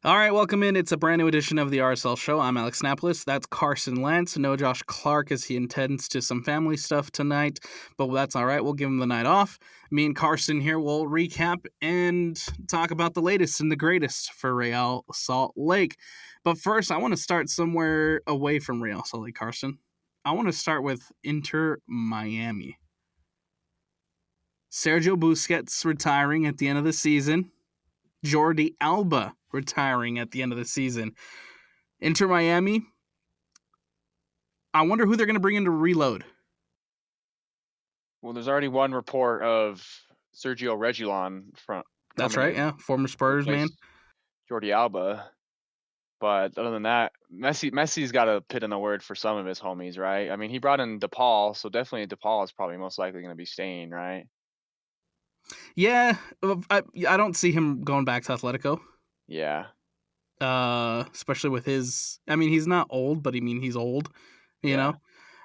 All right, welcome in. It's a brand new edition of the RSL Show. I'm Alex Napoles. That's Carson Lantz. No Josh Clark as he intends to some family stuff tonight, but that's all right. We'll give him the night off. Me and Carson here will recap and talk about the latest and the greatest for Real Salt Lake. But first, I want to start somewhere away from Real Salt Lake, Carson. I want to start with Inter Miami. Sergio Busquets retiring at the end of the season. Jordi Alba retiring at the end of the season. Inter Miami, I wonder who they're going to bring in to reload. Well, there's already one report of Sergio Reguilon from. That's right, yeah. Former Spurs man. Jordi Alba. But other than that, Messi's got to put in a word for some of his homies, right? I mean, he brought in DePaul, so definitely DePaul is probably most likely going to be staying, right? Yeah, I don't see him going back to Atletico. Yeah. Especially with his, I mean, he's not old, but I mean, he's old, you know?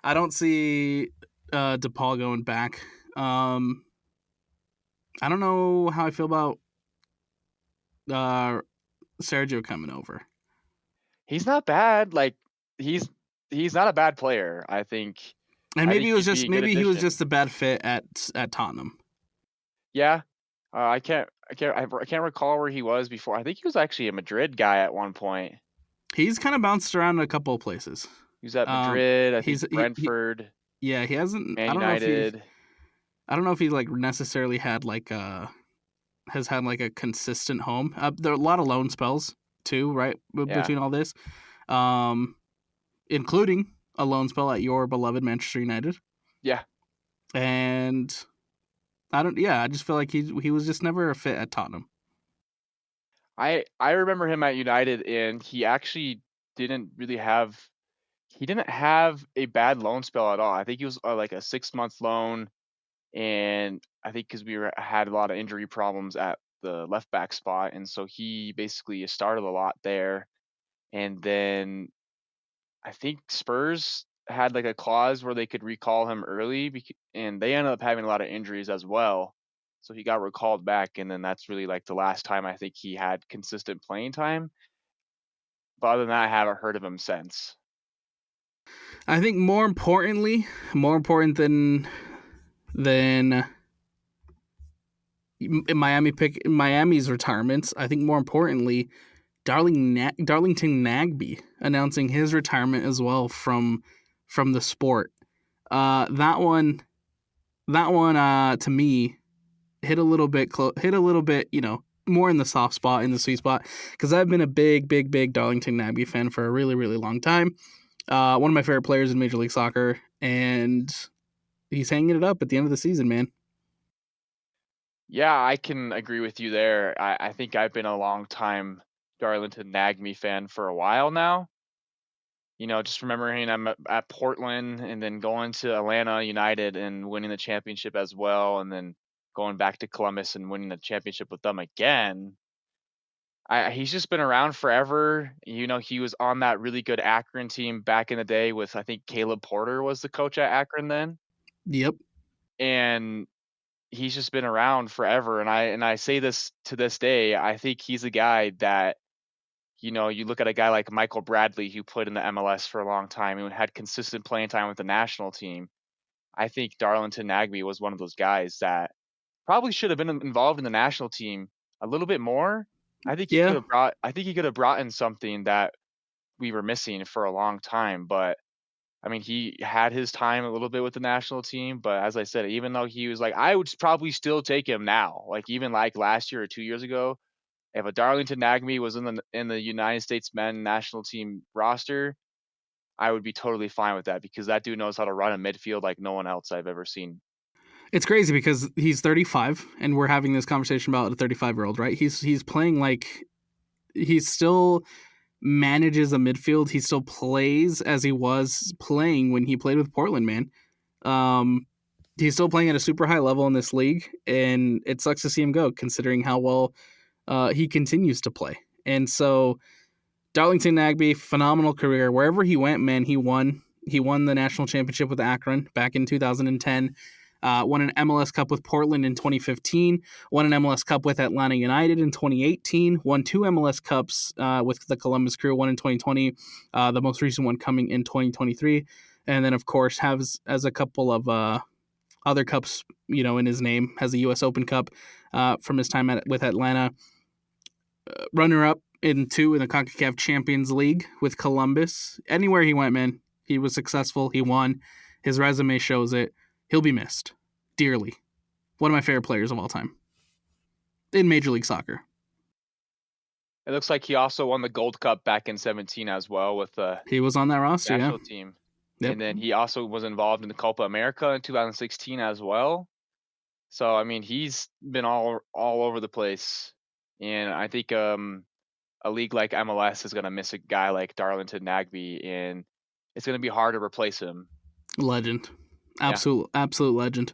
I don't see DePaul going back. I don't know how I feel about Sergio coming over. He's not bad. Like, he's not a bad player, I think. And maybe he was just a bad fit at Tottenham. Yeah. I can't recall where he was before. I think he was actually a Madrid guy at one point. He's kind of bounced around a couple of places. He was at Madrid. I think Brentford. He hasn't. Man United. I don't know if he like necessarily had has had like a consistent home. There are a lot of loan spells too, right? Between all this, including a loan spell at your beloved Manchester United. Yeah. And I just feel like he was just never a fit at Tottenham. I remember him at United, and he actually didn't have a bad loan spell at all. I think he was like a 6-month loan, and I think because we had a lot of injury problems at the left back spot, and so he basically started a lot there. And then I think Spurs had like a clause where they could recall him early, and they ended up having a lot of injuries as well. So he got recalled back, and then that's really like the last time I think he had consistent playing time. But other than that, I haven't heard of him since. I think more important than Miami's retirements, I think more importantly, Darlington Nagbe announcing his retirement as well from the sport. That one to me hit a little bit, more in the soft spot, in the sweet spot, because I've been a big Darlington Nagbe fan for a really, really long time. One of my favorite players in Major League Soccer, and he's hanging it up at the end of the season, man. Yeah, I can agree with you there. I think I've been a long time Darlington Nagbe fan for a while now. Just remembering I'm at Portland and then going to Atlanta United and winning the championship as well, and then going back to Columbus and winning the championship with them again. He's just been around forever. He was on that really good Akron team back in the day with, I think, Caleb Porter was the coach at Akron then. Yep. And he's just been around forever. And I say this to this day, I think he's a guy that, you look at a guy like Michael Bradley, who played in the MLS for a long time and had consistent playing time with the national team. I think Darlington Nagbe was one of those guys that probably should have been involved in the national team a little bit more. I think he could have brought in something that we were missing for a long time. But I mean, he had his time a little bit with the national team. But as I said, even though he was like, I would probably still take him now. Like even like last year or 2 years ago, if a Darlington Nagbe was in the United States men national team roster, I would be totally fine with that, because that dude knows how to run a midfield like no one else I've ever seen. It's crazy because he's 35, and we're having this conversation about a 35-year-old, right? He's playing like he still manages a midfield. He still plays as he was playing when he played with Portland, man. He's still playing at a super high level in this league, and it sucks to see him go, considering how well he continues to play. And so Darlington Nagbe, phenomenal career. Wherever he went, man, he won. He won the national championship with Akron back in 2010. Won an MLS Cup with Portland in 2015. Won an MLS Cup with Atlanta United in 2018. Won 2 MLS Cups with the Columbus Crew. One in 2020. The most recent one coming in 2023. And then, of course, has a couple of other cups, in his name. Has a U.S. Open Cup from his time with Atlanta. Runner-up in 2 in the CONCACAF Champions League with Columbus. Anywhere he went, man, he was successful. He won. His resume shows it. He'll be missed dearly. One of my favorite players of all time in Major League Soccer. It looks like he also won the Gold Cup back in 2017 as well with the He was on that roster, national team. Yep. And then he also was involved in the Copa America in 2016 as well. So, I mean, he's been all over the place. And I think a league like MLS is going to miss a guy like Darlington Nagbe, and it's going to be hard to replace him. Legend. Absolute legend.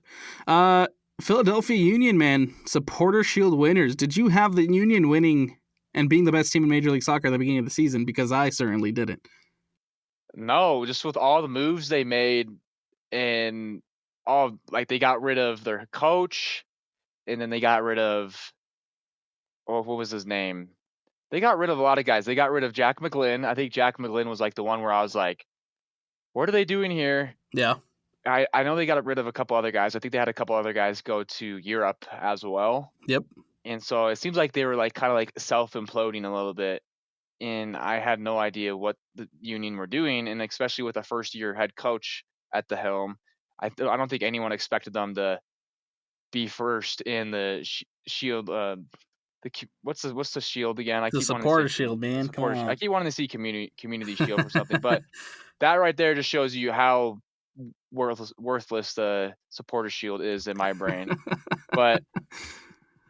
Philadelphia Union, man, Supporter Shield winners. Did you have the Union winning and being the best team in Major League Soccer at the beginning of the season? Because I certainly didn't. No, just with all the moves they made, and they got rid of their coach, and then they got rid of, what was his name? They got rid of a lot of guys. They got rid of Jack McGlynn. I think Jack McGlynn was like the one where I was like, what are they doing here? Yeah. I know they got rid of a couple other guys. I think they had a couple other guys go to Europe as well. Yep. And so it seems like they were like kind of like self-imploding a little bit. And I had no idea what the Union were doing, and especially with a first-year head coach at the helm, I don't think anyone expected them to be first in the Shield. What's the Shield again? The Supporter Shield, man. Come on. I keep wanting to see Community Shield or something, but that right there just shows you how worthless the Supporter Shield is in my brain. But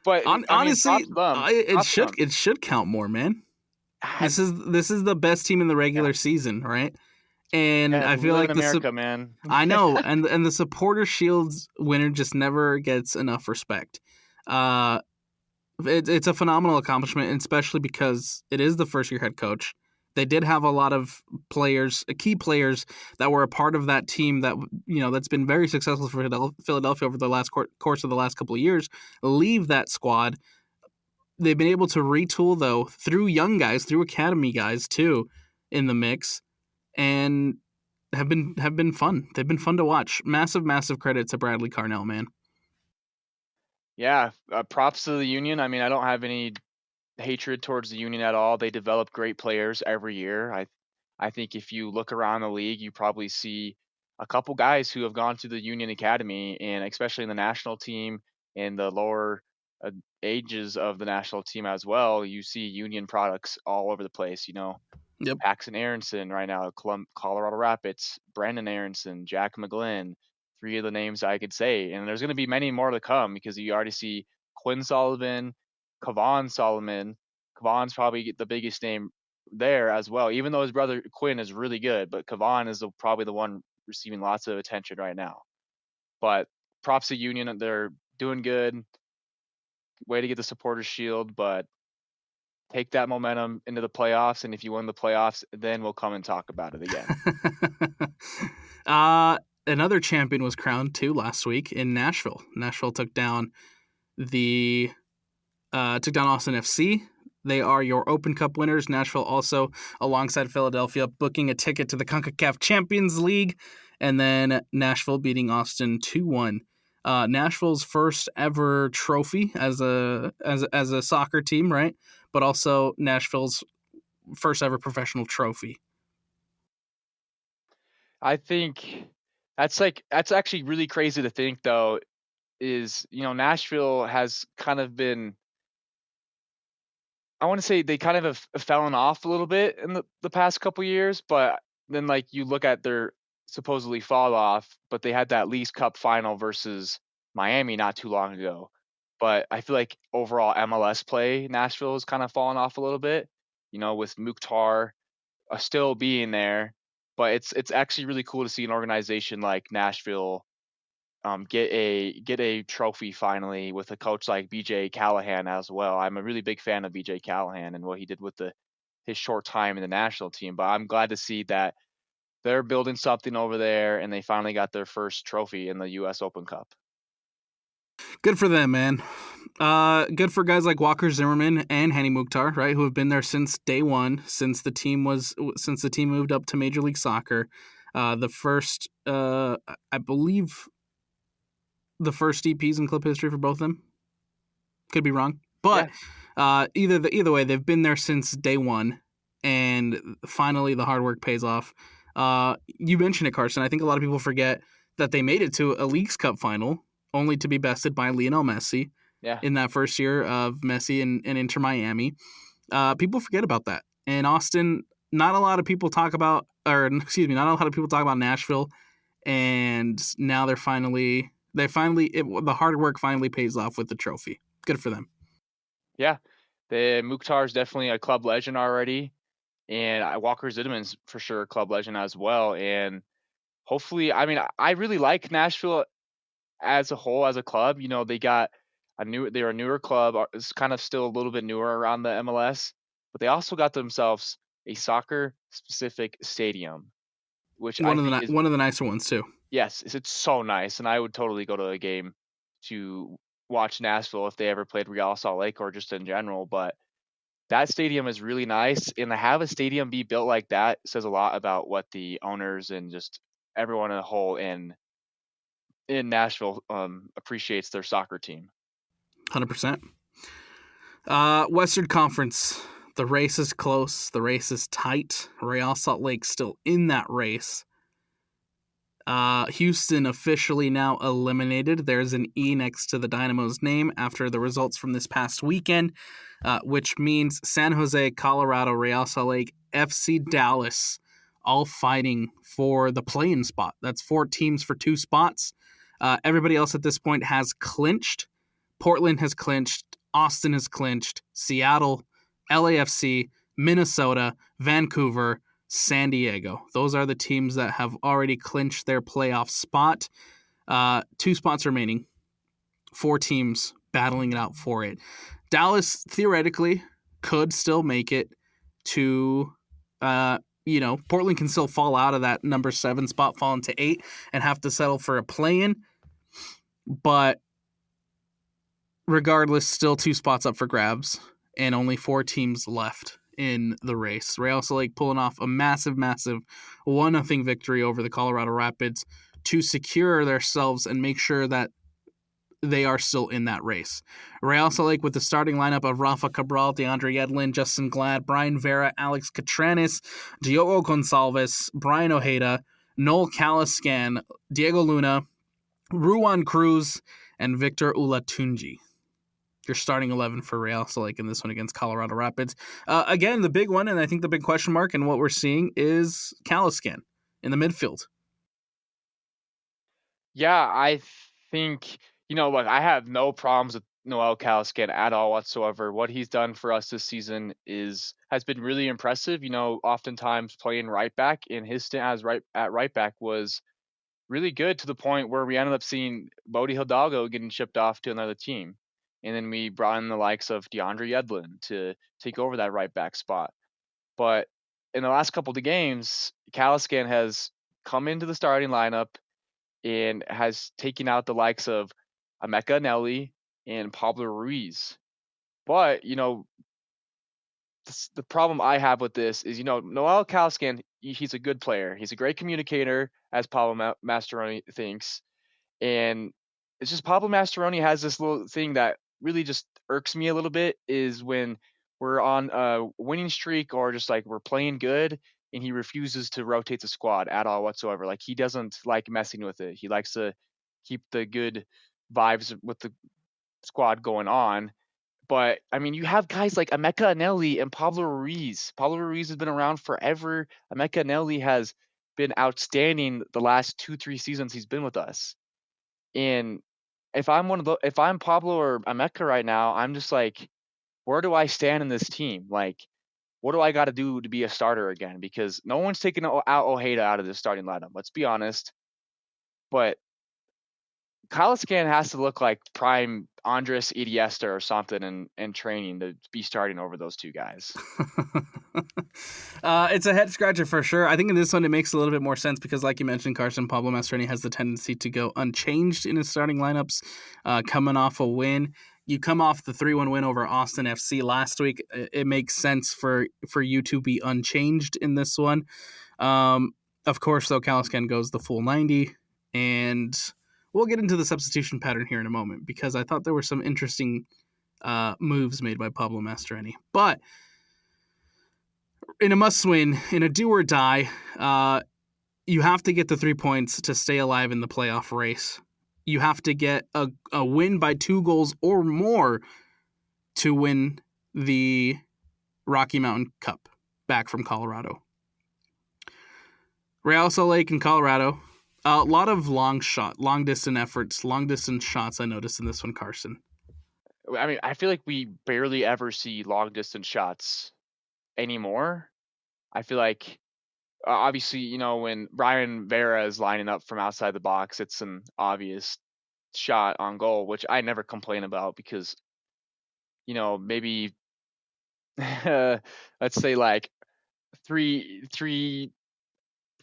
honestly, it should count more, man. This is the best team in the regular season, right? And I feel like America, man. I know, and the Supporter Shield's winner just never gets enough respect. It's a phenomenal accomplishment, especially because it is the first year head coach. They did have a lot of players, key players that were a part of that team that that's been very successful for Philadelphia over the last course of the last couple of years. Leave that squad. They've been able to retool, though, through young guys, through academy guys, too, in the mix, and have been fun. They've been fun to watch. Massive credit to Bradley Carnell, man. Yeah, props to the Union. I mean, I don't have any hatred towards the Union at all. They develop great players every year. I think if you look around the league, you probably see a couple guys who have gone to the Union Academy, and especially in the national team and the lower ages of the national team as well, you see Union products all over the place. Yep. Paxton Aronson right now, Colorado Rapids, Brandon Aronson, Jack McGlynn, 3 of the names I could say. And there's going to be many more to come because you already see Quinn Sullivan, Kevon Solomon. Kevon's probably the biggest name there as well, even though his brother Quinn is really good, but Kevon is probably the one receiving lots of attention right now. But props to Union. They're doing good. Way to get the Supporters Shield, but take that momentum into the playoffs, and if you win the playoffs, then we'll come and talk about it again. Another champion was crowned too last week in Nashville. Nashville took down Austin FC. They are your Open Cup winners. Nashville also, alongside Philadelphia, booking a ticket to the CONCACAF Champions League, and then Nashville beating Austin 2-1. Nashville's first ever trophy as a soccer team, right? But also Nashville's first ever professional trophy. I think that's actually really crazy to think, though, is Nashville has kind of been, I want to say they kind of have fallen off a little bit in the past couple years, but then you look at their supposedly fall off, but they had that Leagues Cup final versus Miami not too long ago. But I feel like overall MLS play, Nashville has kind of fallen off a little bit, with Mukhtar still being there. But it's actually really cool to see an organization like Nashville get a trophy finally with a coach like BJ Callahan as well. I'm a really big fan of BJ Callahan and what he did with his short time in the national team. But I'm glad to see that they're building something over there, and they finally got their first trophy in the U.S. Open Cup. Good for them, man. Good for guys like Walker Zimmerman and Hani Mukhtar, right, who have been there since day one, since the team moved up to Major League Soccer. The first, I believe, the first DPs in club history for both of them. Could be wrong, but Yeah, either way, they've been there since day one, and finally the hard work pays off. You mentioned it, Carson. I think a lot of people forget that they made it to a Leagues Cup final, only to be bested by Lionel Messi yeah, in that first year of Messi and Inter Miami. People forget about that. And Austin, not a lot of people talk about, or excuse me, not a lot of people talk about Nashville. And now the hard work finally pays off with the trophy. Good for them. yeah. The Mukhtar is definitely a club legend already, and Walker Zimmerman's for sure a club legend as well. And hopefully, I mean, I really like Nashville as a whole, as a club. You know, they're a newer club. It's kind of still a little bit newer around the MLS, but they also got themselves a soccer specific stadium, which I think is, One of the nicer ones too. yes, it's so nice. And I would totally go to a game to watch Nashville if they ever played Real Salt Lake or just in general. But that stadium is really nice, and to have a stadium be built like that says a lot about what the owners and just everyone in the whole in Nashville appreciates their soccer team. 100%. Western Conference. The race is close. The race is tight. Real Salt Lake still in that race. Houston officially now eliminated. There's an E next to the Dynamo's name after the results from this past weekend, which means San Jose, Colorado, Real Salt Lake, FC Dallas, all fighting for the play-in spot. That's 4 teams for 2 spots. Everybody else at this point has clinched. Portland has clinched. Austin has clinched. Seattle, LAFC, Minnesota, Vancouver, San Diego. Those are the teams that have already clinched their playoff spot. 2 spots remaining. 4 teams battling it out for it. Dallas theoretically could still make it to, Portland can still fall out of that number 7 spot, fall into 8, and have to settle for a play-in. But regardless, still 2 spots up for grabs and only 4 teams left in the race. Real Salt Lake pulling off a massive 1-0 victory over the Colorado Rapids to secure themselves and make sure that they are still in that race. Real Salt Lake with the starting lineup of Rafa Cabral, DeAndre Yedlin, Justin Glad, Brian Vera, Alex Catranis, Diogo Gonçalves, Brian Ojeda, Noel Caliscan, Diego Luna, Ruan Cruz, and Victor Ulatunji. Your starting 11 for Real Salt Lake in this one against Colorado Rapids. Again, the big one, and I think the big question mark and what we're seeing is Caliscan in the midfield. Yeah, I think, look, I have no problems with Noel Caliscan at all whatsoever. What he's done for us this season has been really impressive. Oftentimes playing right back, and his stint as right back was really good, to the point where we ended up seeing Bodie Hidalgo getting shipped off to another team. And then we brought in the likes of DeAndre Yedlin to take over that right back spot. But in the last couple of games, Caliscan has come into the starting lineup and has taken out the likes of Emeka Nelly and Pablo Ruiz. But, the problem I have with this is, Noel Caliscan, he's a good player. He's a great communicator, as Pablo Mastroeni thinks. And it's just Pablo Mastroeni has this little thing that really just irks me a little bit, is when we're on a winning streak or just like we're playing good, and he refuses to rotate the squad at all whatsoever. Like, he doesn't like messing with it. He likes to keep the good vibes with the squad going on. But I mean, you have guys like Emeka Anelli and Pablo Ruiz. Pablo Ruiz has been around forever. Emeka Anelli has been outstanding the last 2-3 seasons he's been with us. And if I'm Pablo or Emeka right now, I'm just like, where do I stand in this team? Like, what do I got to do to be a starter again? Because no one's taking out Ojeda out of the starting lineup. Let's be honest. But Kalaskan has to look like prime Andres Iniesta or something in training to be starting over those two guys. It's a head scratcher for sure. I think in this one it makes a little bit more sense because, like you mentioned, Carson Pablo Mastroeni has the tendency to go unchanged in his starting lineups, coming off a win. You come off the 3-1 win over Austin FC last week. It makes sense for you to be unchanged in this one. Of course, though, Kalaskan goes the full 90, and we'll get into the substitution pattern here in a moment because I thought there were some interesting moves made by Pablo Mastroeni. But in a must-win, in a do-or-die, you have to get the 3 points to stay alive in the playoff race. You have to get a win by 2 goals or more to win the Rocky Mountain Cup back from Colorado. Real Salt Lake in Colorado. A lot of long-distance efforts, long-distance shots I noticed in this one, Carson. I mean, I feel like we barely ever see long-distance shots anymore. I feel like, obviously, you know, when Brian Vera is lining up from outside the box, it's an obvious shot on goal, which I never complain about because, you know, maybe let's say like 3%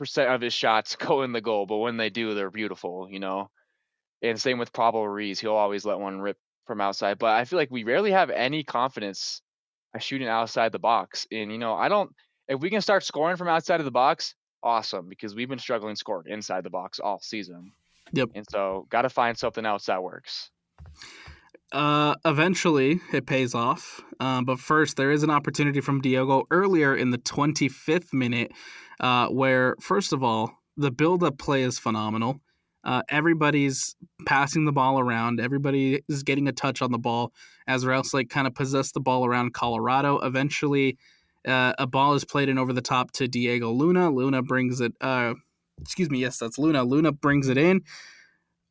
of his shots go in the goal, but when they do, they're beautiful, you know. And same with Pablo Ruiz, he'll always let one rip from outside. But I feel like we rarely have any confidence at shooting outside the box. And you know, if we can start scoring from outside of the box, awesome, because we've been struggling scoring inside the box all season. Yep. And so got to find something else that works. Eventually, it pays off. But first, there is an opportunity from Diogo earlier in the 25th minute where, first of all, the build-up play is phenomenal. Everybody's passing the ball around. Everybody is getting a touch on the ball as Real Salt Lake kind of possess the ball around Colorado. Eventually, a ball is played in over the top to Diego Luna. Luna brings it. Yes, that's Luna. Luna brings it in.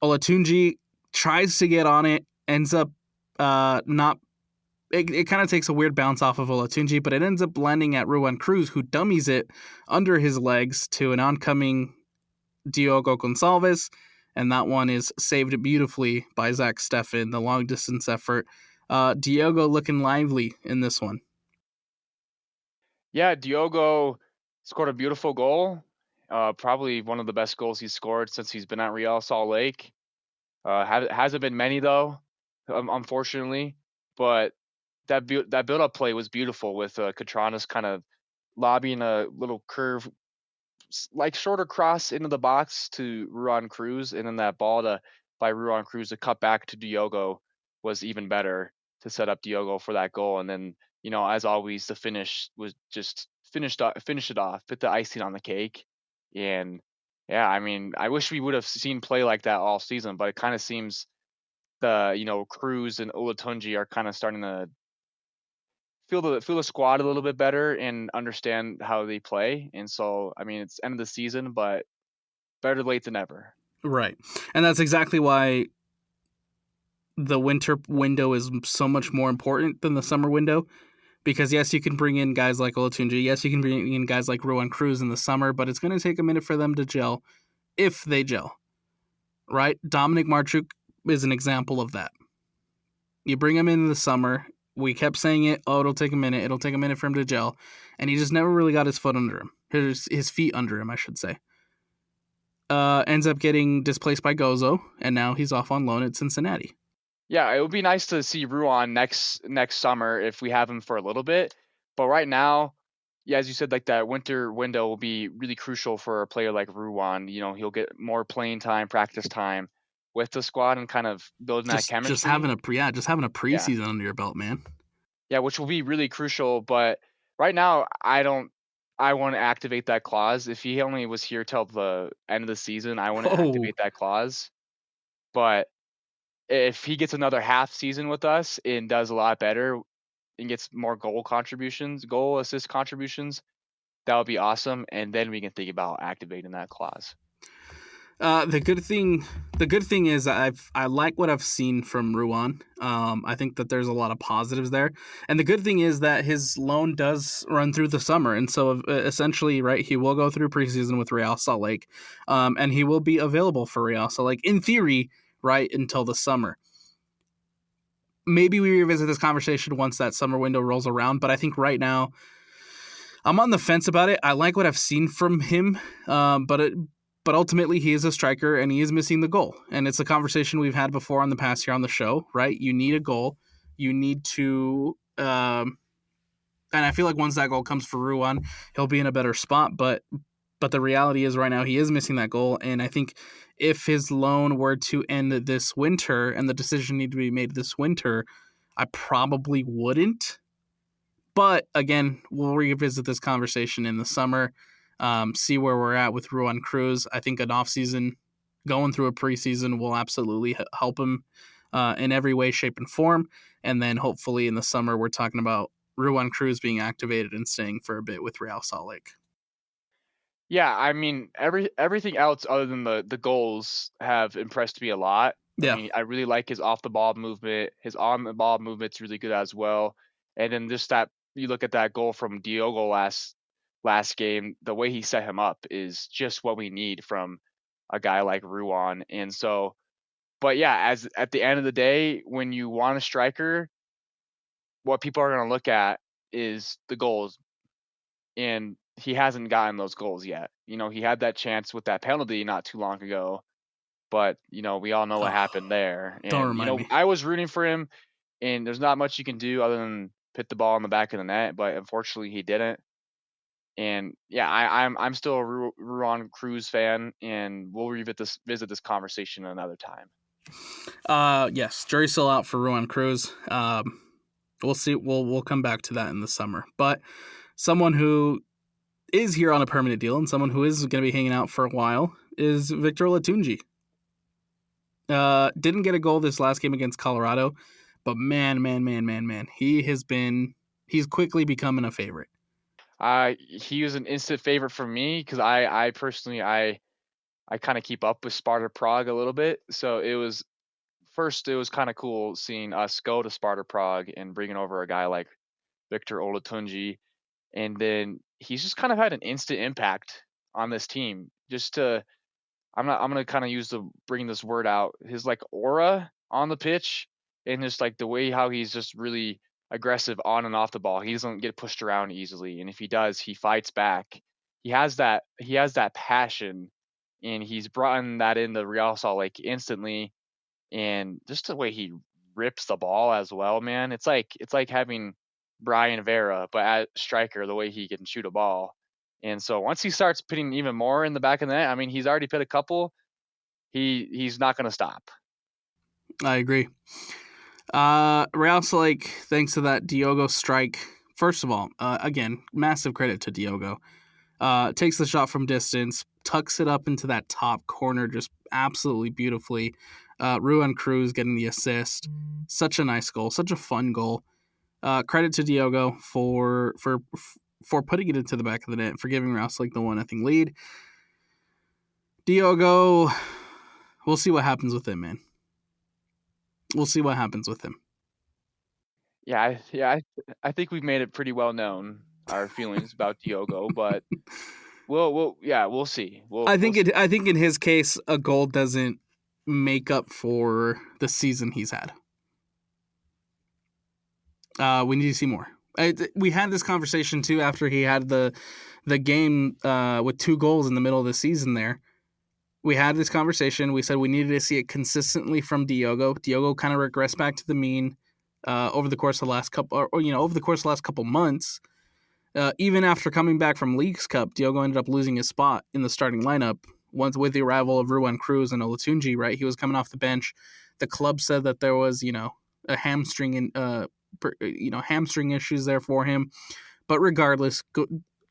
Olatunji tries to get on it. Ends up not. It kind of takes a weird bounce off of Olatunji, but it ends up landing at Ruan Cruz, who dummies it under his legs to an oncoming Diogo Gonçalves, and that one is saved beautifully by Zach Steffen, the long-distance effort. Diogo looking lively in this one. Yeah, Diogo scored a beautiful goal. Probably one of the best goals he's scored since he's been at Real Salt Lake. Hasn't been many though, unfortunately. But that build-up play was beautiful with Catranas kind of lobbing a little curve, like shorter cross into the box to Ruan Cruz, and then that ball by Ruan Cruz to cut back to Diogo was even better to set up Diogo for that goal. And then, you know, as always, the finish was just finish it off, put the icing on the cake. And yeah, I mean, I wish we would have seen play like that all season, but it kind of seems Cruz and Olatunji are kind of starting to feel the squad a little bit better and understand how they play. And so, I mean, it's end of the season, but better late than never. Right. And that's exactly why the winter window is so much more important than the summer window. Because, yes, you can bring in guys like Olatunji. Yes, you can bring in guys like Ruan Cruz in the summer, but it's going to take a minute for them to gel, if they gel. Right? Dominic Marchuk is an example of that. You bring him in the summer. We kept saying it. Oh, it'll take a minute. It'll take a minute for him to gel. And he just never really got his foot under him. His feet under him, I should say. Ends up getting displaced by Gozo, and now he's off on loan at Cincinnati. Yeah, it would be nice to see Ruan next summer if we have him for a little bit. But right now, yeah, as you said, like that winter window will be really crucial for a player like Ruan. You know, he'll get more playing time, practice time with the squad, and kind of building that chemistry. Just having a preseason under your belt, man. Yeah, which will be really crucial. But right now, I want to activate that clause. If he only was here till the end of the season, I want to activate that clause. But if he gets another half season with us and does a lot better and gets more goal assist contributions, that would be awesome. And then we can think about activating that clause. The good thing is I like what I've seen from Ruan. I think that there's a lot of positives there, and the good thing is that his loan does run through the summer, and so essentially, right, he will go through preseason with Real Salt Lake, and he will be available for Real Salt Lake. In theory, right, until the summer. Maybe we revisit this conversation once that summer window rolls around, but I think right now I'm on the fence about it. I like what I've seen from him, but ultimately he is a striker and he is missing the goal. And it's a conversation we've had before on the past year on the show, right? You need a goal. You need to, and I feel like once that goal comes for Ruan, he'll be in a better spot. But the reality is right now he is missing that goal. And I think if his loan were to end this winter and the decision need to be made this winter, I probably wouldn't. But again, we'll revisit this conversation in the summer, see where we're at with Ruan Cruz. I think an offseason, going through a preseason, will absolutely help him in every way, shape, and form. And then hopefully in the summer, we're talking about Ruan Cruz being activated and staying for a bit with Real Salt Lake. Yeah, I mean, everything else other than the goals have impressed me a lot. I Yeah. mean, I really like his off the ball movement. His on the ball movement's really good as well. And then just that you look at that goal from Diogo last game, the way he set him up is just what we need from a guy like Ruan. And so, but yeah, as at the end of the day, when you want a striker, what people are going to look at is the goals, and he hasn't gotten those goals yet. You know, he had that chance with that penalty not too long ago, but you know, we all know what Oh, happened there. don't And you remind know, me. I was rooting for him, and there's not much you can do other than put the ball in the back of the net, but unfortunately he didn't. And yeah, I'm still a Ruan Cruz fan, and we'll visit this conversation another time. Yes, jury's still out for Ruan Cruz. We'll see. We'll come back to that in the summer. But someone who is here on a permanent deal and someone who is going to be hanging out for a while is Victor Olatunji. Didn't get a goal this last game against Colorado, but man, he's quickly becoming a favorite. He was an instant favorite for me because I personally I kind of keep up with Sparta Prague a little bit, so it was kind of cool seeing us go to Sparta Prague and bringing over a guy like Victor Olatunji, and then he's just kind of had an instant impact on this team. Just to I'm gonna kind of use the bring this word out. His like aura on the pitch and just like the way how he's just really aggressive on and off the ball. He doesn't get pushed around easily, and if he does, he fights back. He has that passion, and he's brought in that into Real Salt Lake instantly, and just the way he rips the ball as well, man. It's like having Brian Vera, but at striker, the way he can shoot a ball. And so once he starts putting even more in the back of the net, I mean, he's already put a couple. He's not going to stop. I agree. Real Salt Lake, thanks to that Diogo strike. First of all, again, massive credit to Diogo. Takes the shot from distance, tucks it up into that top corner just absolutely beautifully. Ruan Cruz getting the assist. Such a nice goal, such a fun goal. Credit to Diogo for putting it into the back of the net, for giving Rouse like the 1-0 lead. Diogo, we'll see what happens with him, man. We'll see what happens with him. I think we've made it pretty well known our feelings about Diogo, but we'll see. I We'll think see. I think in his case, a goal doesn't make up for the season he's had. We need to see more. We had this conversation too after he had the game with 2 goals in the middle of the season. There, we had this conversation. We said we needed to see it consistently from Diogo. Diogo kind of regressed back to the mean over the course of the last couple, over the course of the last couple months. Even after coming back from Leagues Cup, Diogo ended up losing his spot in the starting lineup once with the arrival of Ruan Cruz and Olatunji. Right, he was coming off the bench. The club said that there was a hamstring in hamstring issues there for him. But regardless,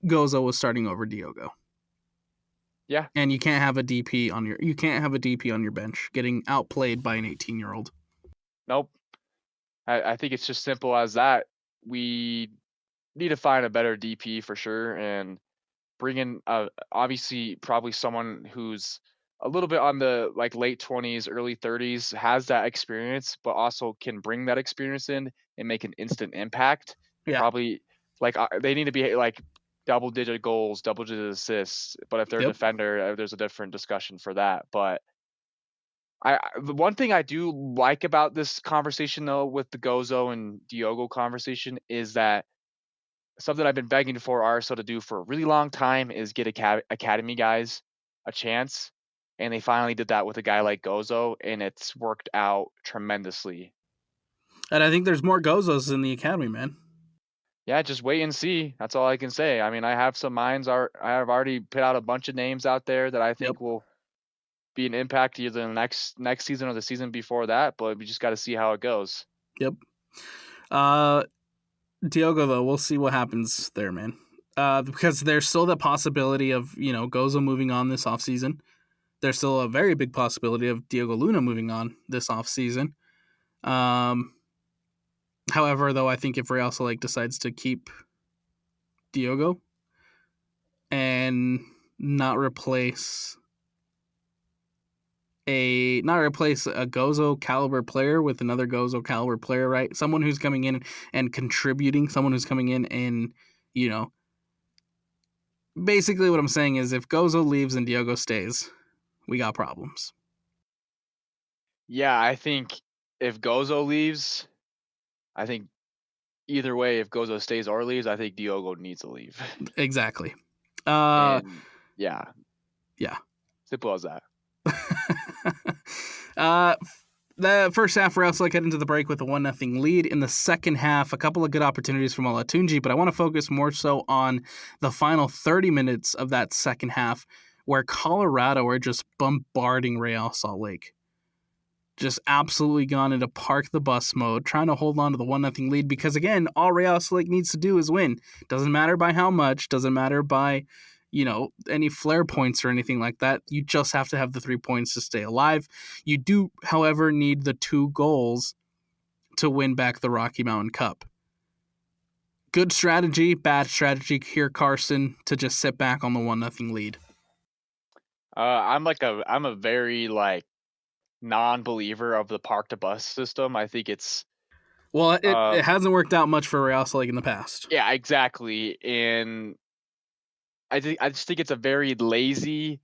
Gozo was starting over Diogo. Yeah. And you can't have a DP on your bench getting outplayed by an 18-year-old. Nope. I think it's just simple as that. We need to find a better DP for sure, and bring in obviously probably someone who's a little bit on the like late 20s, early 30s, has that experience, but also can bring that experience in and make an instant impact. Yeah. Probably like they need to be like double digit goals, double digit assists. But if they're a Yep. defender, there's a different discussion for that. But The one thing I do like about this conversation though with the Gozo and Diogo conversation is that something I've been begging for RSL to do for a really long time is get academy guys a chance, and they finally did that with a guy like Gozo, and it's worked out tremendously. And I think there's more Gozos in the academy, man. Yeah, just wait and see. That's all I can say. I mean, I have some minds. I have already put out a bunch of names out there that I Yep. think will be an impact either the next season or the season before that. But we just got to see how it goes. Yep. Diogo, though, we'll see what happens there, man. Because there's still the possibility of, Gozo moving on this offseason. There's still a very big possibility of Diogo Luna moving on this offseason. However, though, I think if Real Salt Lake decides to keep Diogo and not replace a Gozo caliber player with another Gozo caliber player, right? Someone who's coming in and contributing, someone who's coming in and, basically what I'm saying is if Gozo leaves and Diogo stays, we got problems. Yeah, I think if Gozo leaves, I think either way, if Gozo stays or leaves, I think Diogo needs to leave. Exactly. And yeah, Yeah. simple as that. The first half, Real Salt Lake head into the break with a 1-0 lead. In the second half, a couple of good opportunities from Olatunji, but I want to focus more so on the final 30 minutes of that second half where Colorado are just bombarding Real Salt Lake. Just absolutely gone into park the bus mode, trying to hold on to the 1-0 lead because, again, all Real Salt Lake needs to do is win. Doesn't matter by how much, doesn't matter by any flare points or anything like that. You just have to have the 3 points to stay alive. You do, however, need the 2 goals to win back the Rocky Mountain Cup. Good strategy, bad strategy here, Carson, to just sit back on the 1-0 lead. I'm a very non-believer of the park to bus system. I think it's Well, it hasn't worked out much for Real Salt Lake in the past. yeah, exactly. And I just think it's a very lazy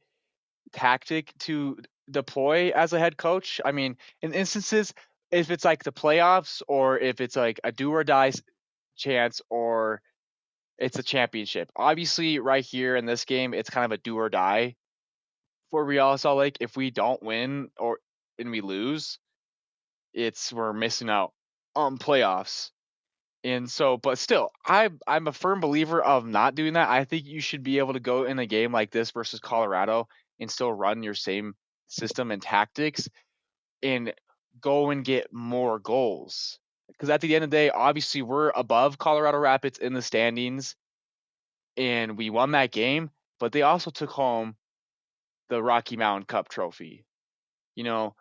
tactic to deploy as a head coach. I mean, in instances, if it's like the playoffs or if it's like a do or die chance or it's a championship. Obviously, right here in this game, it's kind of a do or die for Real Salt Lake. If we don't win and we lose, we're missing out on playoffs. And so, but still, I'm a firm believer of not doing that. I think you should be able to go in a game like this versus Colorado and still run your same system and tactics and go and get more goals. Because at the end of the day, obviously we're above Colorado Rapids in the standings and we won that game, but they also took home the Rocky Mountain Cup trophy. You know,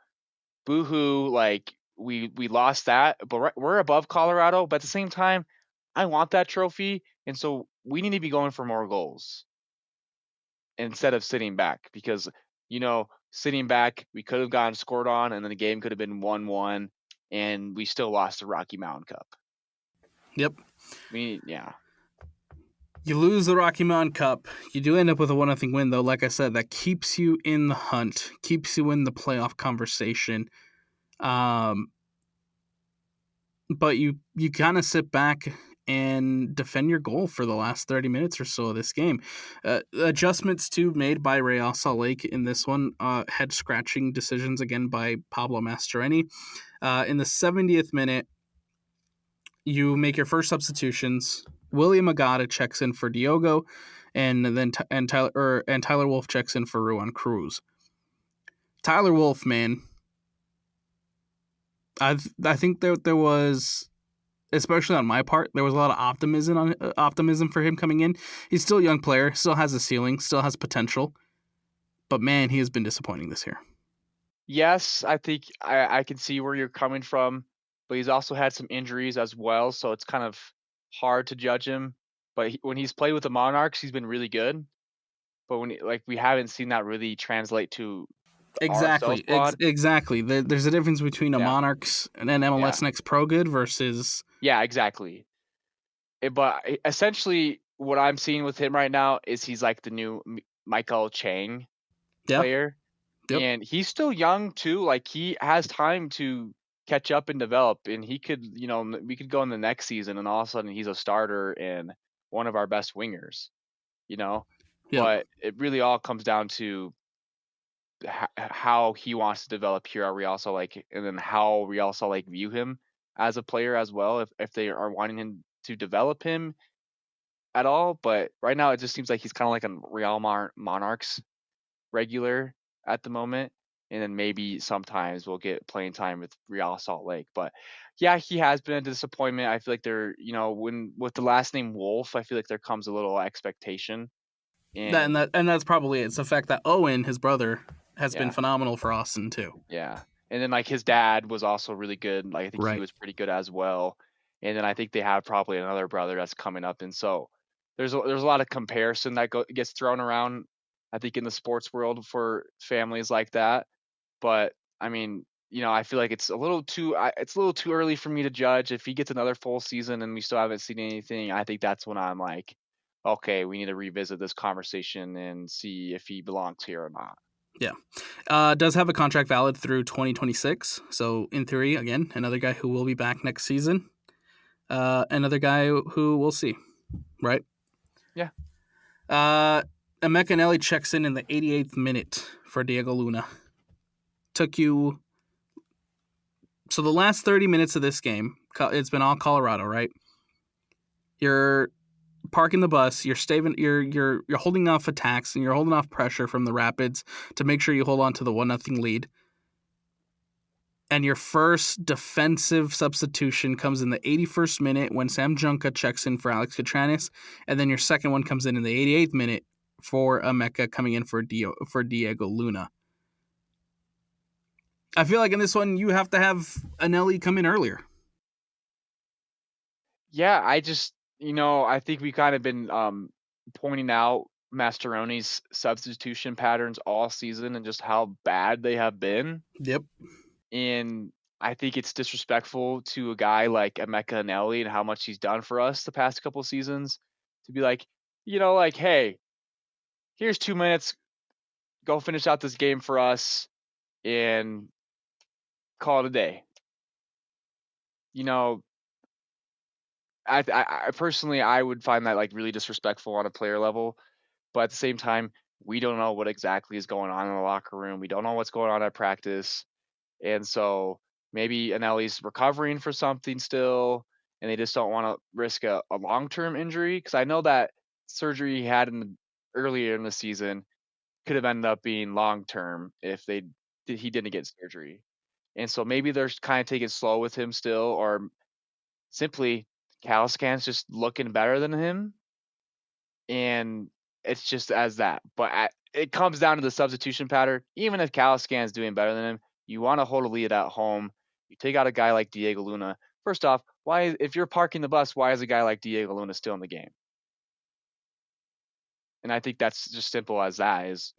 boohoo, like we lost that, but we're above Colorado. But at the same time, I want that trophy, and so we need to be going for more goals instead of sitting back because sitting back we could have gotten scored on, and then the game could have been 1-1, and we still lost the Rocky Mountain Cup. Yep. Yeah. You lose the Rocky Mountain Cup. You do end up with a 1-0 win, though. Like I said, that keeps you in the hunt, keeps you in the playoff conversation. But you kind of sit back and defend your goal for the last 30 minutes or so of this game. Adjustments, too, made by Real Salt Lake in this one. Head-scratching decisions, again, by Pablo Mastroeni. In the 70th minute, you make your first substitutions. William Agata checks in for Diogo, and then Tyler Wolf checks in for Ruan Cruz. Tyler Wolf, man, I think there was, especially on my part, there was a lot of optimism for him coming in. He's still a young player, still has a ceiling, still has potential, but man, he has been disappointing this year. Yes, I think I can see where you're coming from, but he's also had some injuries as well, so it's kind of hard to judge him. But when he's played with the Monarchs, he's been really good. But we haven't seen that really translate to the RSL Exactly, squad. exactly. There's a difference between a Yeah. Monarchs and an MLS Next Pro Good versus. Yeah, exactly. But essentially, what I'm seeing with him right now is he's like the new Michael Chang player. Yep. And he's still young too. Like, he has time to catch up and develop, and he could, we could go in the next season and all of a sudden he's a starter and one of our best wingers, you know. Yep. But it really all comes down to how he wants to develop here at Real Salt Lake, and then how Real Salt Lake view him as a player as well, if they are wanting him to develop him at all. But right now it just seems like he's kind of like a Real Monarchs regular at the moment, and then maybe sometimes we'll get playing time with Real Salt Lake. But yeah, he has been a disappointment. I feel like there, when with the last name Wolf, I feel like there comes a little expectation, and And that's probably it. It's the fact that Owen, his brother, has been yeah, phenomenal for Austin too. yeah. And then like his dad was also really good. Like, I think he Right. was pretty good as well. And then I think they have probably another brother that's coming up, and so there's a lot of comparison that gets thrown around, I think, in the sports world for families like that. But I mean, I feel like it's a little too early for me to judge. If he gets another full season and we still haven't seen anything, I think that's when I'm like, okay, we need to revisit this conversation and see if he belongs here or not. Yeah. Does have a contract valid through 2026. So in theory, again, another guy who will be back next season. Another guy who we'll see. Right. Yeah. Emeka Nelly checks in the 88th minute for Diego Luna. Took you. So the last 30 minutes of this game, it's been all Colorado, right? You're parking the bus. You're holding off attacks and you're holding off pressure from the Rapids to make sure you hold on to the 1-0 lead. And your first defensive substitution comes in the 81st minute when Sam Junka checks in for Alex Catranis, and then your second one comes in the 88th minute for Emeka coming in for Diego Luna. I feel like in this one you have to have Anelli come in earlier. Yeah, I think we kind of been pointing out Mastrone's substitution patterns all season and just how bad they have been. Yep. And I think it's disrespectful to a guy like Emeka Anelli and how much he's done for us the past couple seasons to be like, hey, here's 2 minutes, go finish out this game for us and call it a day. I personally, I would find that like really disrespectful on a player level, but at the same time, we don't know what exactly is going on in the locker room. We don't know what's going on at practice. And so maybe Anelli's recovering for something still, and they just don't want to risk a long-term injury. Because I know that surgery he had earlier in the season could have ended up being long-term if he didn't get surgery. And so maybe they're kind of taking it slow with him still, or simply Caliscan's just looking better than him, and it's just as that. But it comes down to the substitution pattern. Even if Caliscan's doing better than him, you want to hold a lead at home. You take out a guy like Diego Luna. First off, if you're parking the bus, why is a guy like Diego Luna still in the game? And I think that's just simple as that. Is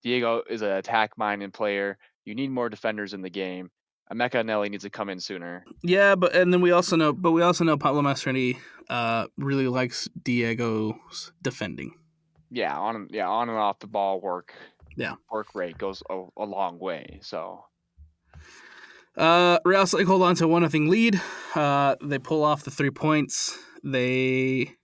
Diego is an attack-minded player. You need more defenders in the game. Emeka Anelli needs to come in sooner. Yeah, but we also know Pablo Mastroeni really likes Diego's defending. Yeah, on and off the ball work. Yeah, work rate goes a long way. So Real Salt Lake hold on to a 1-0 lead. They pull off the 3 points. They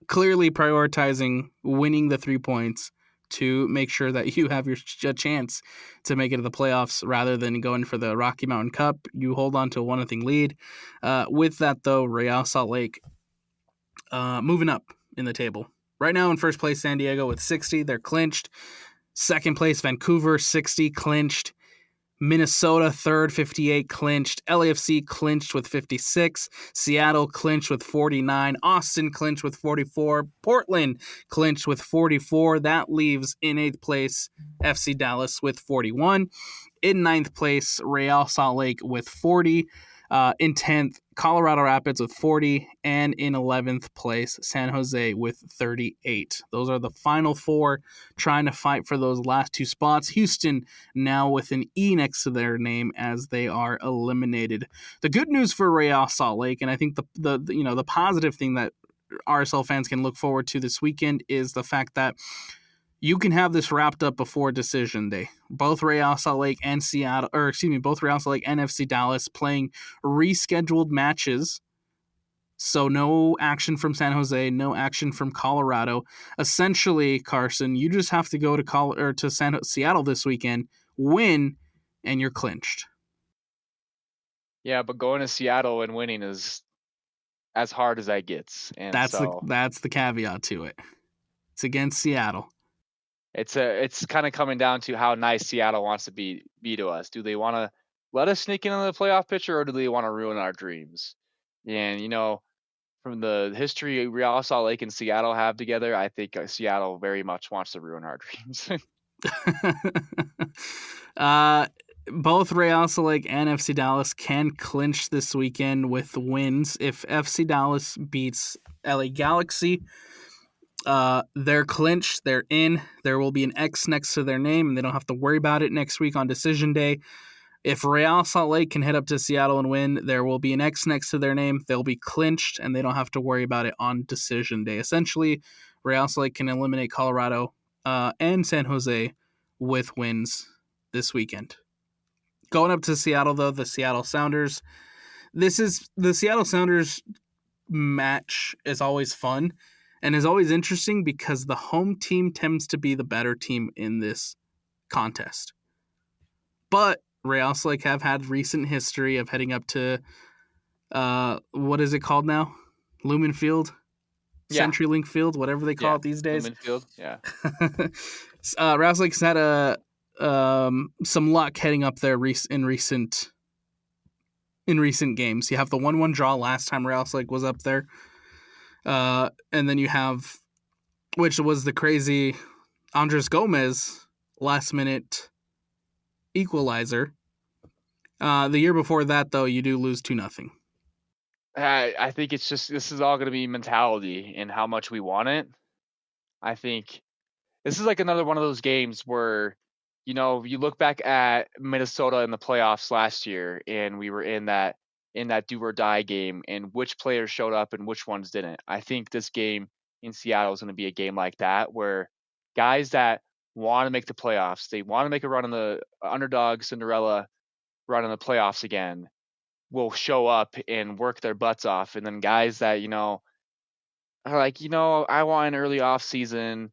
clearly prioritizing winning the 3 points to make sure that you have a chance to make it to the playoffs rather than going for the Rocky Mountain Cup. You hold on to a 1-0 lead. With that, though, Real Salt Lake moving up in the table. Right now in first place, San Diego with 60. They're clinched. Second place, Vancouver, 60, clinched. Minnesota, third, 58, clinched. LAFC clinched with 56. Seattle clinched with 49. Austin clinched with 44. Portland clinched with 44. That leaves in 8th place FC Dallas with 41. In 9th place, Real Salt Lake with 40. In 10th, Colorado Rapids with 40. And in 11th place, San Jose with 38. Those are the final 4 trying to fight for those last 2 spots. Houston now with an E next to their name as they are eliminated. The good news for Real Salt Lake, and I think the positive thing that RSL fans can look forward to this weekend is the fact that You can have this wrapped up before decision day. Both Real Salt Lake and both Real Salt Lake and FC Dallas playing rescheduled matches. So no action from San Jose, no action from Colorado. Essentially, Carson, you just have to go to Seattle this weekend, win, and you're clinched. Yeah, but going to Seattle and winning is as hard as that gets, and That's the so that's the caveat to it. It's against Seattle. it's kind of coming down to how nice Seattle wants to be to us. Do they want to let us sneak into the playoff picture, or do they want to ruin our dreams? And from the history Real Salt Lake and Seattle have together, I think Seattle very much wants to ruin our dreams. uh, both Real Salt Lake and FC Dallas can clinch this weekend with wins. If FC Dallas beats LA Galaxy, they're clinched. They're in. There will be an X next to their name, and they don't have to worry about it next week on decision day. If Real Salt Lake can head up to Seattle and win, there will be an X next to their name. They'll be clinched, and they don't have to worry about it on decision day. Essentially, Real Salt Lake can eliminate Colorado and San Jose with wins this weekend. Going up to Seattle, though, the Seattle Sounders. This is the Seattle Sounders match is always fun and is always interesting because the home team tends to be the better team in this contest. But Real Salt Lake have had recent history of heading up to what is it called now? Lumen Field, Yeah, CenturyLink Field, whatever they call yeah, it these days. Lumen Field, yeah. Real Salt Lake's had some luck heading up there in recent games. You have the 1-1 draw last time Real Salt Lake was up there, and then you have, which was the crazy Andres Gomez last minute equalizer. The year before that, though, you do lose 2-0. I think it's just this is all going to be mentality and how much we want it. I think this is like another one of those games where, you look back at Minnesota in the playoffs last year, and we were in that do or die game, and which players showed up and which ones didn't. I think this game in Seattle is going to be a game like that, where guys that want to make the playoffs, they want to make a run in the underdog Cinderella run in the playoffs again, will show up and work their butts off, and then guys that are like, I want an early off season,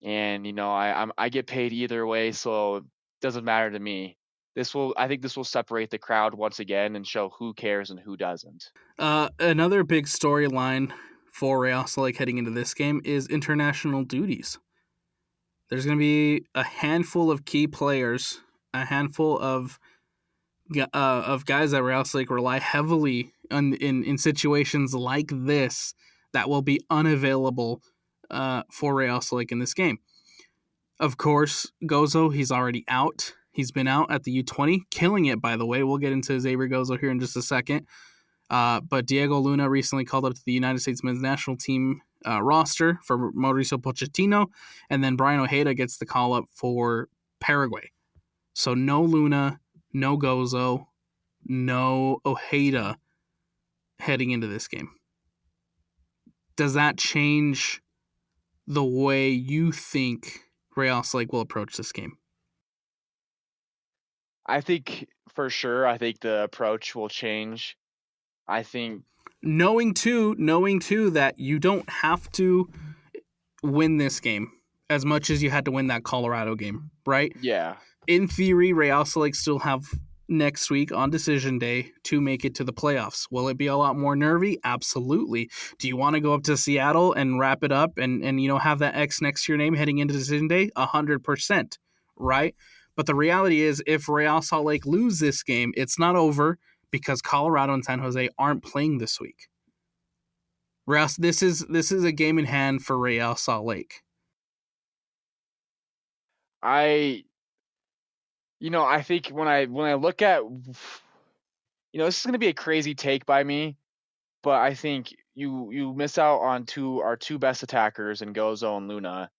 and I get paid either way, so it doesn't matter to me. I think this will separate the crowd once again and show who cares and who doesn't. Another big storyline for Real Salt Lake heading into this game is international duties. There's going to be a handful of key players, a handful of guys that Real Salt Lake rely heavily on in situations like this that will be unavailable for Real Salt Lake in this game. Of course, Gozo, he's already out. He's been out at the U20, killing it, by the way. We'll get into Xavier Gozo here in just a second. But Diego Luna recently called up to the United States men's national team roster for Mauricio Pochettino, and then Brian Ojeda gets the call up for Paraguay. So no Luna, no Gozo, no Ojeda heading into this game. Does that change the way you think Real Salt Lake will approach this game? I think for sure, I think the approach will change. I think knowing too that you don't have to win this game as much as you had to win that Colorado game, right? yeah. In theory, Real Salt Lake still have next week on decision day to make it to the playoffs. Will it be a lot more nervy? Absolutely. Do you want to go up to Seattle and wrap it up and have that X next to your name heading into decision day? 100%, right? But the reality is, if Real Salt Lake lose this game, it's not over because Colorado and San Jose aren't playing this week. This is a game in hand for Real Salt Lake. I think when I look at, this is going to be a crazy take by me, but I think you miss out on our two best attackers in Gozo and Luna.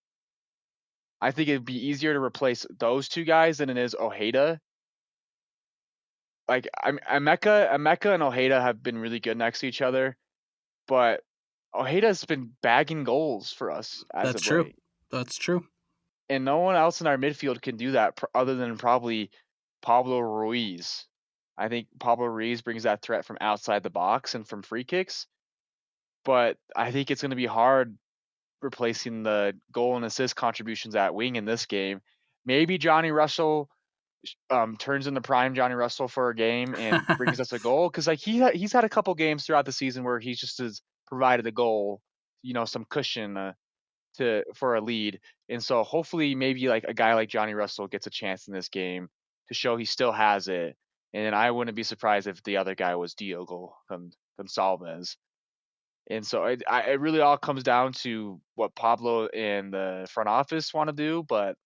I think it'd be easier to replace those two guys than it is Ojeda. Like Emeka and Ojeda have been really good next to each other, but Ojeda's been bagging goals for us as That's of true. late. That's true. And no one else in our midfield can do that other than probably Pablo Ruiz. I think Pablo Ruiz brings that threat from outside the box and from free kicks. But I think it's going to be hard replacing the goal and assist contributions at wing in this game. Maybe Johnny Russell turns into prime Johnny Russell for a game and brings us a goal, because like he's had a couple games throughout the season where he just has provided a goal, some cushion for a lead. And so hopefully maybe like a guy like Johnny Russell gets a chance in this game to show he still has it. And I wouldn't be surprised if the other guy was Diogo Gonçalves. And so it really all comes down to what Pablo and the front office want to do, but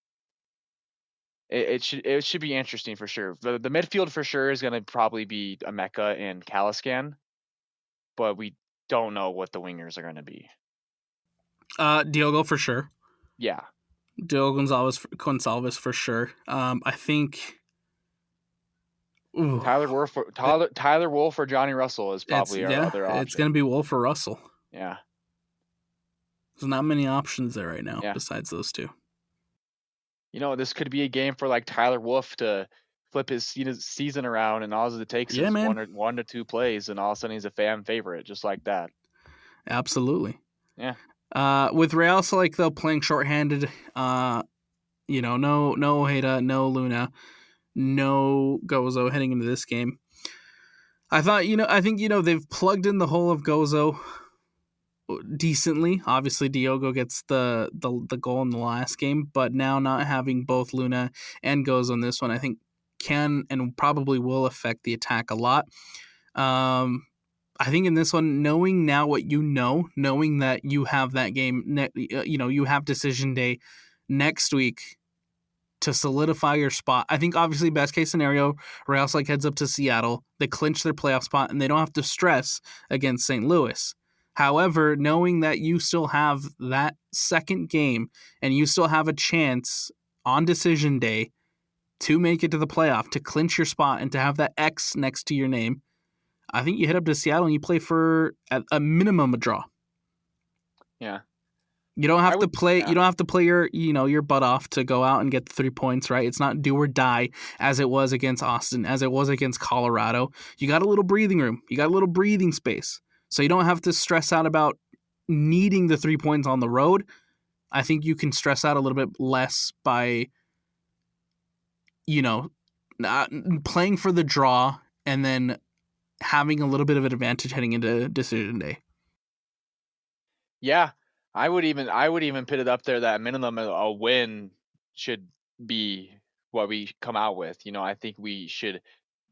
it should be interesting for sure. The midfield for sure is going to probably be Emeka and Caliscan, but we don't know what the wingers are going to be. Diogo for sure. Yeah. Diogo Gonçalves for sure. I think Tyler Wolff or Johnny Russell is probably our other option. It's going to be Wolff or Russell. Yeah. There's not many options there right now besides those two. This could be a game for like Tyler Wolff to flip his season around, and all it takes is one to two plays, and all of a sudden he's a fan favorite, just like that. Absolutely. Yeah. With Real Salt though playing shorthanded, no Ojeda, no Luna, no Gozo heading into this game. I think they've plugged in the hole of Gozo decently. Obviously, Diogo gets the goal in the last game, but now not having both Luna and Gozo in this one, I think can and probably will affect the attack a lot. I think in this one, knowing now what knowing that you have that game, you have decision day next week to solidify your spot. I think obviously best case scenario, Real Salt heads up to Seattle, they clinch their playoff spot, and they don't have to stress against St. Louis. However, knowing that you still have that second game and you still have a chance on decision day to make it to the playoff, to clinch your spot, and to have that X next to your name, I think you head up to Seattle and you play for at a minimum a draw. Yeah. You don't have to play. Yeah. You don't have to play your butt off to go out and get the 3 points, right? It's not do or die as it was against Austin, as it was against Colorado. You got a little breathing room. You got a little breathing space, so you don't have to stress out about needing the 3 points on the road. I think you can stress out a little bit less by, not playing for the draw and then having a little bit of an advantage heading into decision day. Yeah. I would even put it up there that minimum a win should be what we come out with. I think we should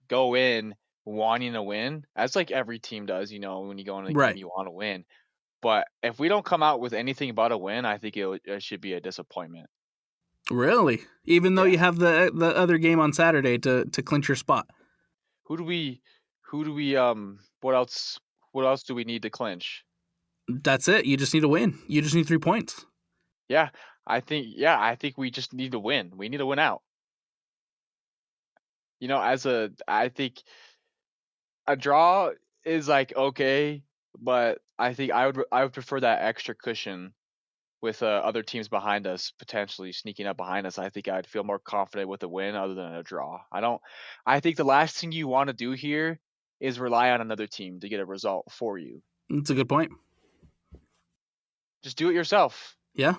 go in wanting to win, as like every team does. When you go in a game, you want to win. But if we don't come out with anything but a win, I think it should be a disappointment. Really? Even though you have the other game on Saturday to clinch your spot. Who do we what else do we need to clinch? That's it. You just need to win. You just need 3 points. Yeah. I think we just need to win. We need to win out. I think a draw is like okay, but I think I would prefer that extra cushion with other teams behind us potentially sneaking up behind us. I think I'd feel more confident with a win other than a draw. I think the last thing you want to do here is rely on another team to get a result for you. That's a good point. Just do it yourself. Yeah.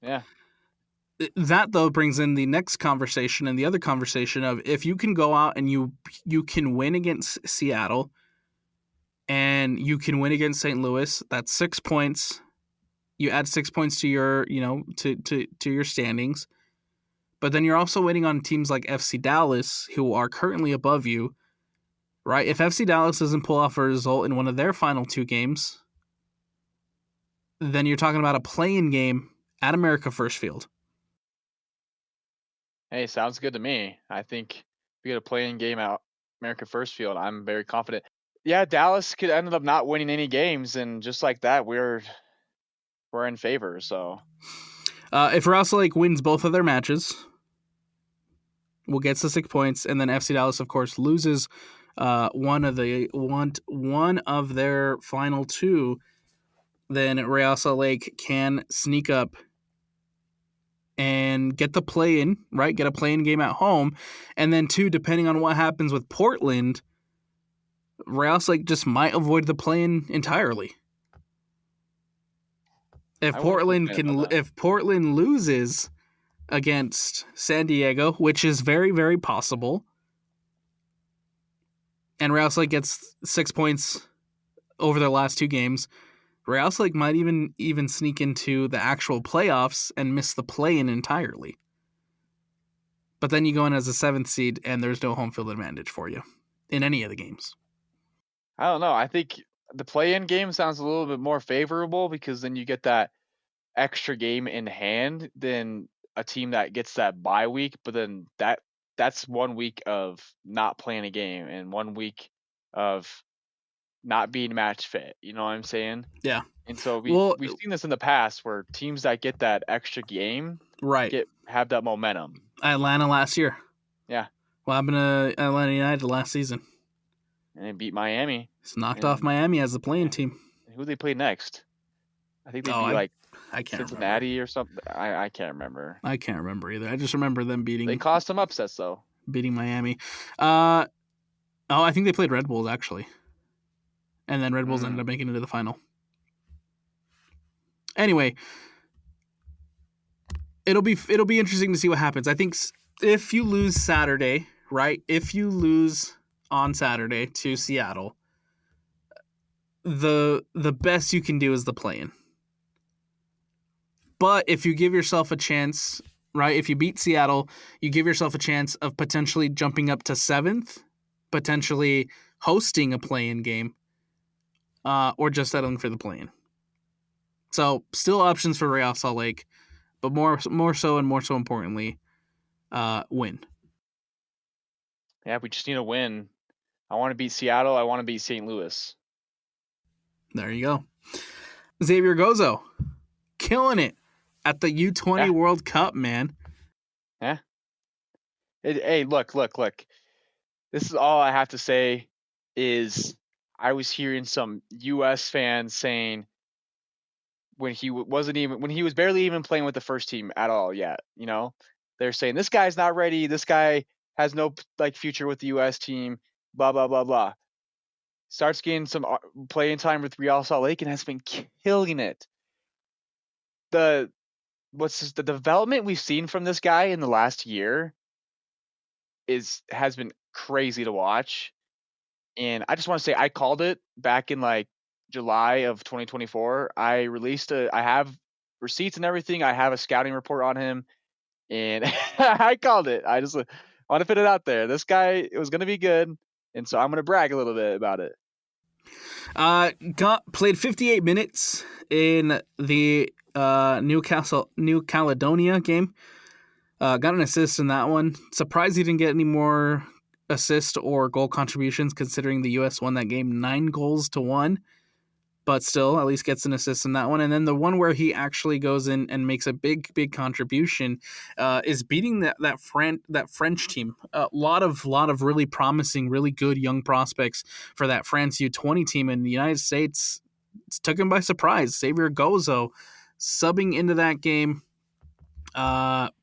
Yeah. That, though, brings in the next conversation and the other conversation of if you can go out and you can win against Seattle and you can win against St. Louis, that's 6 points. You add 6 points to your, to your standings. But then you're also waiting on teams like FC Dallas, who are currently above you, right? If FC Dallas doesn't pull off a result in one of their final 2 games, then you're talking about a play-in game at America First Field. Hey, sounds good to me. I think if we get a play-in game out America First Field, I'm very confident. Yeah, Dallas could end up not winning any games, and just like that, we're in favor. So, if Real Salt wins both of their matches, we'll get to 6 points, and then FC Dallas, of course, loses one of their final 2. Then Real Salt Lake can sneak up and get the play-in, right? Get a play-in game at home. And then 2, depending on what happens with Portland, Real Salt Lake just might avoid the play-in entirely. I wouldn't complain about that. If Portland loses against San Diego, which is very, very possible, and Real Salt Lake gets 6 points over their last 2 games, Real Salt Lake might even sneak into the actual playoffs and miss the play-in entirely. But then you go in as a 7th seed, and there's no home field advantage for you in any of the games. I don't know. I think the play-in game sounds a little bit more favorable because then you get that extra game in hand than a team that gets that bye week. But then that's 1 week of not playing a game and 1 week of not being match fit. You know what I'm saying? Yeah. And so Well, we've seen this in the past where teams that get that extra game right. have that momentum. Atlanta last year. Yeah. What happened to Atlanta United last season? And they beat Miami. It's knocked off Miami as the playing team. Who they play next? I think they beat I can't Cincinnati remember. or something. I can't remember. I can't remember either. I just remember them They caused some upsets though. Beating Miami. I think they played Red Bulls actually. And then Red Bulls ended up making it to the final. Anyway, it'll be interesting to see what happens. I think if you lose Saturday, right? If you lose on Saturday to Seattle, the best you can do is the play-in. But if you give yourself a chance, right? If you beat Seattle, you give yourself a chance of potentially jumping up to 7th, potentially hosting a play-in game, or just settling for the play-in. So still options for Real Salt Lake, but more so importantly, win. Yeah, we just need a win. I want to beat Seattle. I want to beat St. Louis. There you go. Xavier Gozo, killing it at the U20 World Cup, man. Yeah. Hey, look. This is all I have to say is I was hearing some U.S. fans saying when he was barely even playing with the first team at all yet, you know, they're saying this guy's not ready. This guy has no future with the U.S. team. Blah blah blah blah. Starts getting some playing time with Real Salt Lake and has been killing it. The development we've seen from this guy in the last year has been crazy to watch. And I just want to say I called it back in July of 2024. I have receipts and everything. I have a scouting report on him, and I called it. I just want to put it out there. This guy, it was going to be good, and so I'm going to brag a little bit about it. Played 58 minutes in the New Caledonia game. Got an assist in that one. Surprised he didn't get any more assist or goal contributions considering the U.S. won that game 9-1, but still at least gets an assist in that one. And then the one where he actually goes in and makes a big contribution is beating that French team. A lot of really promising, really good young prospects for that France U20 team in the United States. Took him by surprise. Xavier Gozo subbing into that game.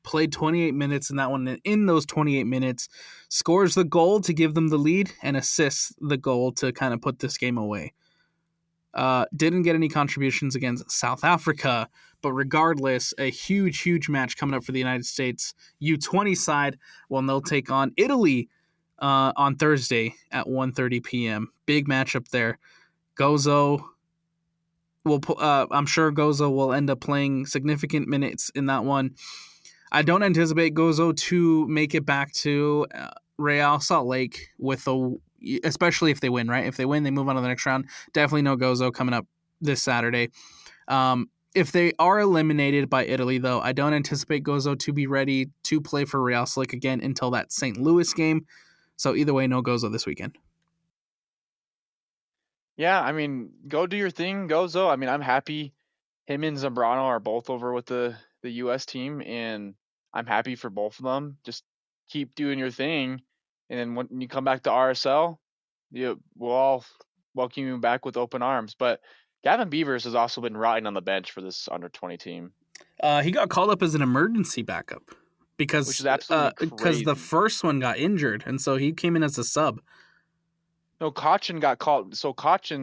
Played 28 minutes in that one, and in those 28 minutes scores the goal to give them the lead and assists the goal to kind of put this game away. Didn't get any contributions against South Africa, but regardless, a huge match coming up for the United States U20 side when they'll take on Italy on Thursday at 1:30 p.m. Big matchup there. Gozo I'm sure Gozo will end up playing significant minutes in that one. I don't anticipate Gozo to make it back to Real Salt Lake especially if they win, right? If they win, they move on to the next round. Definitely no Gozo coming up this Saturday. If they are eliminated by Italy, though, I don't anticipate Gozo to be ready to play for Real Salt Lake again until that St. Louis game. So either way, no Gozo this weekend. Yeah, I mean, go do your thing, Gozo. I mean, I'm happy him and Zambrano are both over with the U.S. team, and I'm happy for both of them. Just keep doing your thing, and then when you come back to RSL, we'll all welcome you back with open arms. But Gavin Beavers has also been rotting on the bench for this under 20 team. He got called up as an emergency backup which is because absolutely the crazy. first one got injured, and so he came in as a sub. No, Cochin got called. So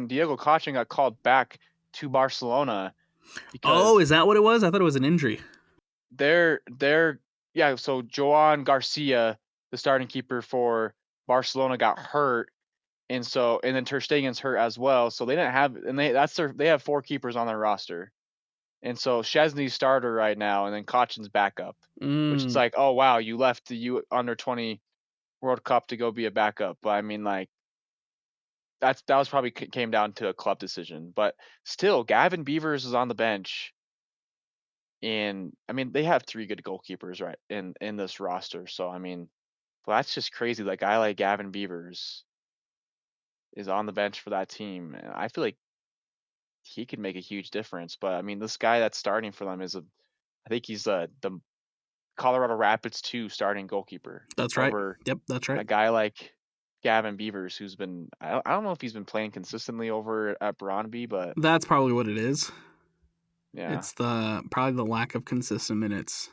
Diego Cochin got called back to Barcelona Oh, because is that what it was? I thought it was an injury. they're yeah. So Joan Garcia, the starting keeper for Barcelona, got hurt, and then Ter Stegen's hurt as well. So they didn't have, and they have 4 keepers on their roster, and so Chesney's starter right now, and then Cochin's backup, which is like, oh wow, you left the under-20 World Cup to go be a backup. But I mean, like, that was probably came down to a club decision. But still, Gavin Beavers is on the bench, and I mean they have 3 good goalkeepers right in this roster. So I mean, well, that's just crazy. Like, a guy like Gavin Beavers is on the bench for that team, and I feel like he could make a huge difference. But I mean, this guy that's starting for them I think he's the Colorado Rapids 2 starting goalkeeper. That's right. Over Yep, that's right. a guy like Gavin Beavers, who's been, I don't know if he's been playing consistently over at Brøndby, but That's probably what it is. yeah. It's probably the lack of consistent minutes.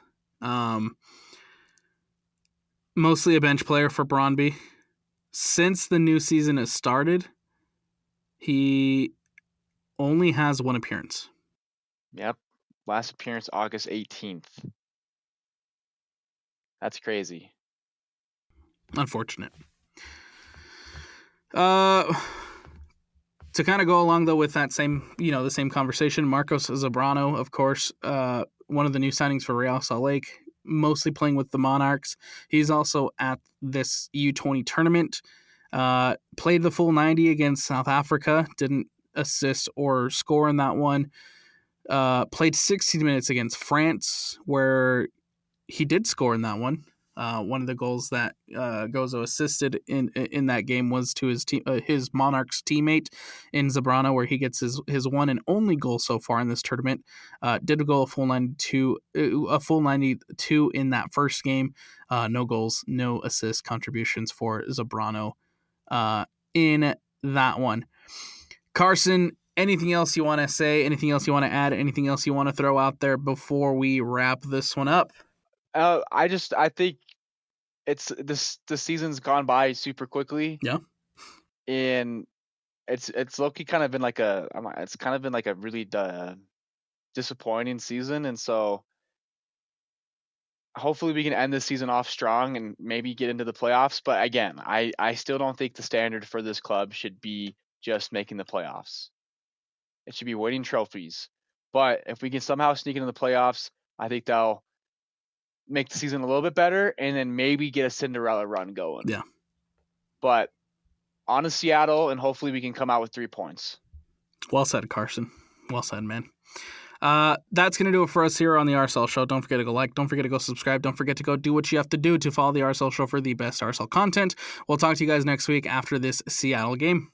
Mostly a bench player for Brøndby. Since the new season has started, he only has 1 appearance. Yep. Last appearance August 18th. That's crazy. Unfortunate. To kind of go along though with that same, the same conversation, Marcos Zambrano, of course, one of the new signings for Real Salt Lake, mostly playing with the Monarchs. He's also at this U20 tournament. Played the full 90 against South Africa, didn't assist or score in that one. Played 16 minutes against France, where he did score in that one. One of the goals that Gozo assisted in that game was to his Monarchs teammate in Zambrano, where he gets his one and only goal so far in this tournament. Did go a full 92 in that first game. No goals, no assist contributions for Zambrano in that one. Carson, anything else you want to say? Anything else you want to add? Anything else you want to throw out there before we wrap this one up? I think the season's gone by super quickly. Yeah. And it's low-key kind of been like it's kind of been like a really disappointing season, and so hopefully we can end this season off strong and maybe get into the playoffs. But again, I still don't think the standard for this club should be just making the playoffs. It should be winning trophies. But if we can somehow sneak into the playoffs, I think that'll make the season a little bit better, and then maybe get a Cinderella run going. Yeah. But on to Seattle, and hopefully we can come out with 3 points. Well said, Carson. Well said, man. That's going to do it for us here on the RSL Show. Don't forget to go like. Don't forget to go subscribe. Don't forget to go do what you have to do to follow the RSL Show for the best RSL content. We'll talk to you guys next week after this Seattle game.